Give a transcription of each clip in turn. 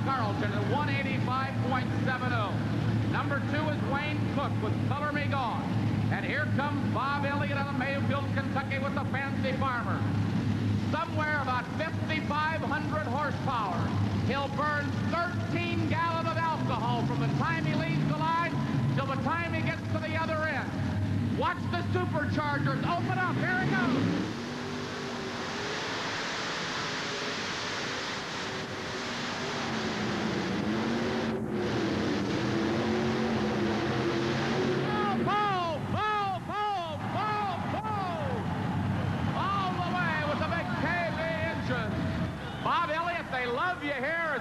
Carlton at 185.70. Number 2 is Wayne Cook with Color Me Gone. And here comes Bob Elliott out of Mayfield, Kentucky with the Fancy Farmer. Somewhere about 5,500 horsepower. He'll burn 13 gallons of alcohol from the time he leaves the line till the time he gets to the other end. Watch the superchargers open up. Here he goes.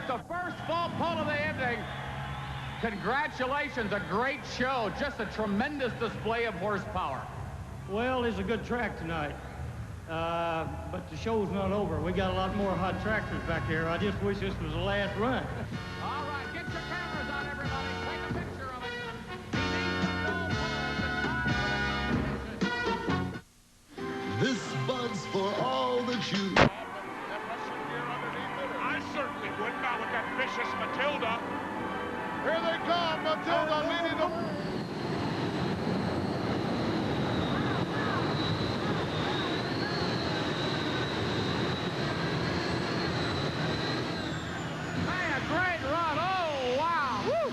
The first full pull of the evening. Congratulations, a great show. Just a tremendous display of horsepower. Well, it's a good track tonight. But the show's not over. We got a lot more hot tractors back here. I just wish this was the last run. All right, get your cameras on, everybody. Take a picture of it. This bud's for all that you... Not with that vicious Matilda. Here they come, Matilda leading them. Hey, a great run. Oh, wow. Woo.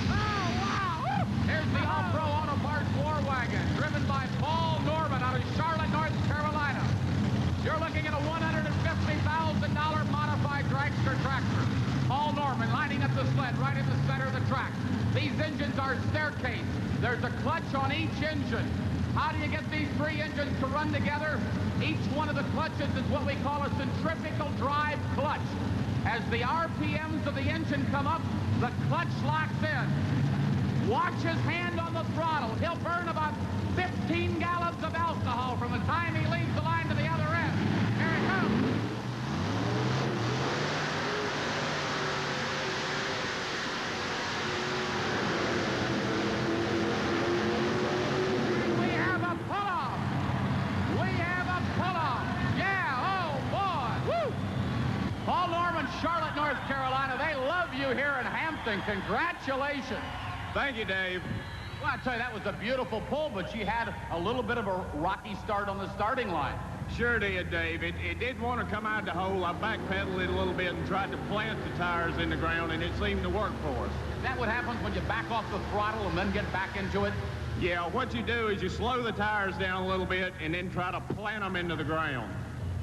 Oh, wow. Woo. Here's the All-Pro Auto Parts War Wagon, driven by Paul Norman out of Charlotte, North Carolina. You're looking at a $150,000 modified dragster tractor. Paul Norman lining up the sled right in the center of the track. These engines are staircase. There's a clutch on each engine. How do you get these 3 engines to run together? Each one of the clutches is what we call a centrifugal drive clutch. As the RPMs of the engine come up, the clutch locks in. Watch his hand on the throttle. He'll burn about 15 gallons of alcohol from the time he leaves the line to the other end. Here it comes. We have a pull-off. We have a pull-off. Yeah, oh boy. Woo! Paul Norman, Charlotte, North Carolina. They love you here in Hampton. Congratulations. Thank you, Dave. Well, I tell you, that was a beautiful pull, but she had a little bit of a rocky start on the starting line. Sure did, Dave. It did want to come out of the hole. I backpedaled it a little bit and tried to plant the tires in the ground, and it seemed to work for us. Is that what happens when you back off the throttle and then get back into it? Yeah, what you do is you slow the tires down a little bit and then try to plant them into the ground.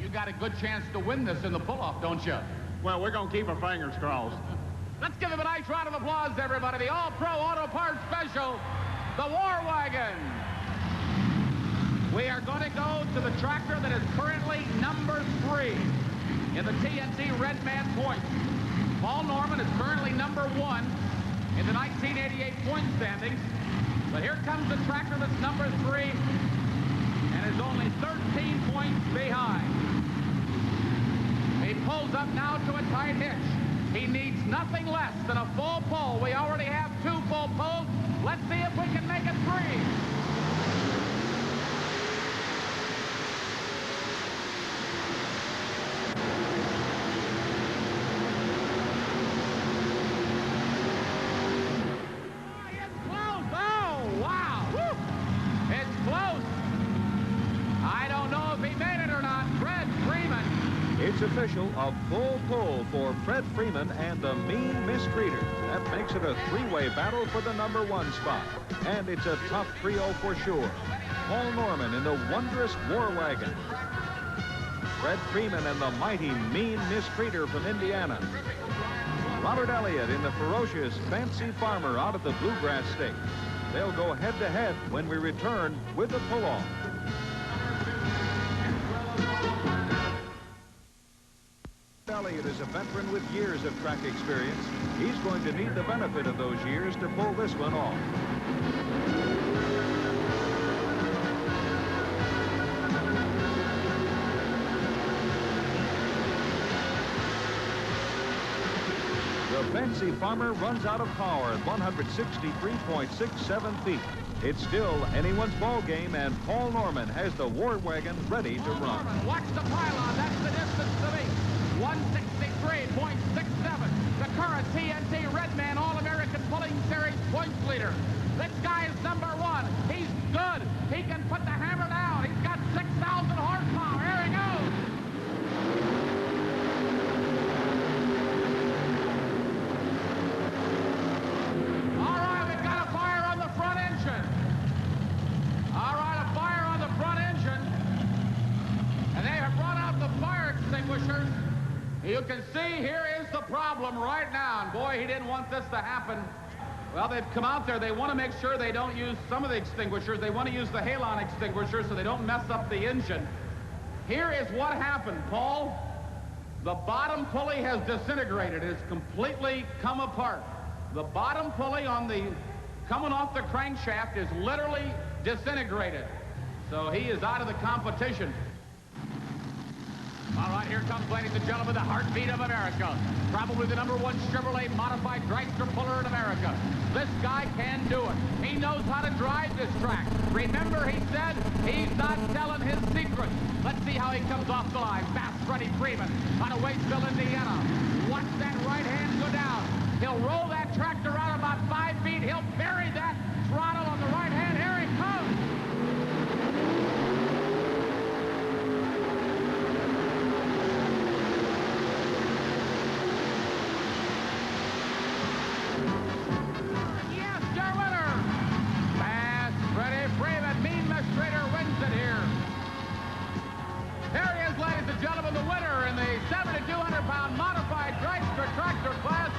You got a good chance to win this in the pull-off, don't you? Well, we're going to keep our fingers crossed. Let's give him a nice round of applause, everybody. The All-Pro Auto Parts Special, the War Wagon. We are going to go to the tractor that is currently number 3 in the TNT Redman points. Paul Norman is currently number 1 in the 1988 point standings. But here comes the tractor that's number 3 and is only 13 points behind. He pulls up now to a tight hitch. He needs nothing less than a full pull. We already have 2 full pulls. Let's see if we can make it 3. It's official, a full pull for Fred Freeman and the Mean Mistreater. That makes it a 3-way battle for the number 1 spot. And it's a tough trio for sure. Paul Norman in the wondrous War Wagon. Fred Freeman and the mighty Mean Mistreater from Indiana. Robert Elliott in the ferocious Fancy Farmer out of the Bluegrass State. They'll go head-to-head when we return with the pull-off. Elliott is a veteran with years of track experience. He's going to need the benefit of those years to pull this one off. The Fancy Farmer runs out of power at 163.67 feet. It's still anyone's ball game, and Paul Norman has the War Wagon ready to run. Watch the pylon. That's the distance to me. 163.67. You can see here is the problem right now, and boy, he didn't want this to happen. Well, they've come out there. They want to make sure they don't use some of the extinguishers. They want to use the halon extinguisher so they don't mess up the engine. Here is what happened, Paul. The bottom pulley has disintegrated. It's completely come apart. The bottom pulley on the coming off the crankshaft is literally disintegrated. So he is out of the competition. All right, here comes, ladies and gentlemen, the heartbeat of America. Probably the #1 Chevrolet modified dragster puller in America. This guy can do it. He knows how to drive this track. Remember, he said he's not telling his secrets. Let's see how he comes off the line. Fast Freddie Freeman out of Waitsville, Indiana. Watch that right hand go down. He'll roll that tractor out about 5 feet. He'll bury that throttle on the right hand. Here he comes. Gentlemen, the winner in the 7,200-pound modified dragster tractor class,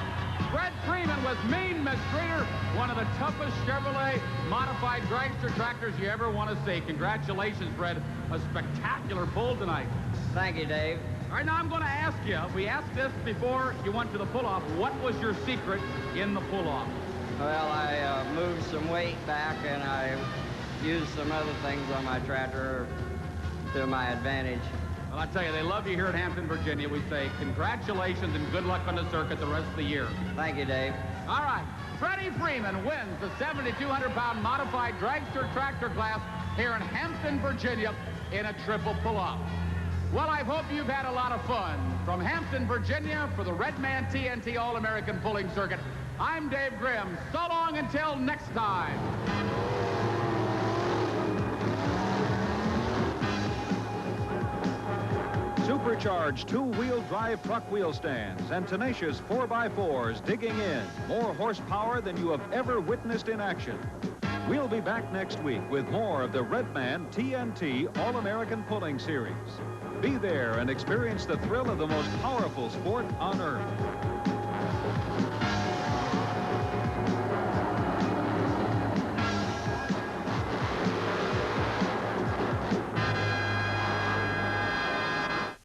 Fred Freeman with Mean Mistreater, one of the toughest Chevrolet modified dragster tractors you ever want to see. Congratulations, Fred. A spectacular pull tonight. Thank you, Dave. All right, now I'm going to ask you, we asked this before you went to the pull-off, what was your secret in the pull-off? Well, I moved some weight back, and I used some other things on my tractor to my advantage. Well, I tell you, they love you here at Hampton, Virginia. We say congratulations and good luck on the circuit the rest of the year. Thank you, Dave. All right. Freddie Freeman wins the 7,200-pound modified dragster tractor class here in Hampton, Virginia in a triple pull-off. Well, I hope you've had a lot of fun. From Hampton, Virginia, for the Redman TNT All-American Pulling Circuit, I'm Dave Grimm. So long until next time. Supercharged two-wheel drive truck wheel stands and tenacious 4x4s digging in. More horsepower than you have ever witnessed in action. We'll be back next week with more of the Redman TNT All-American Pulling Series. Be there and experience the thrill of the most powerful sport on earth.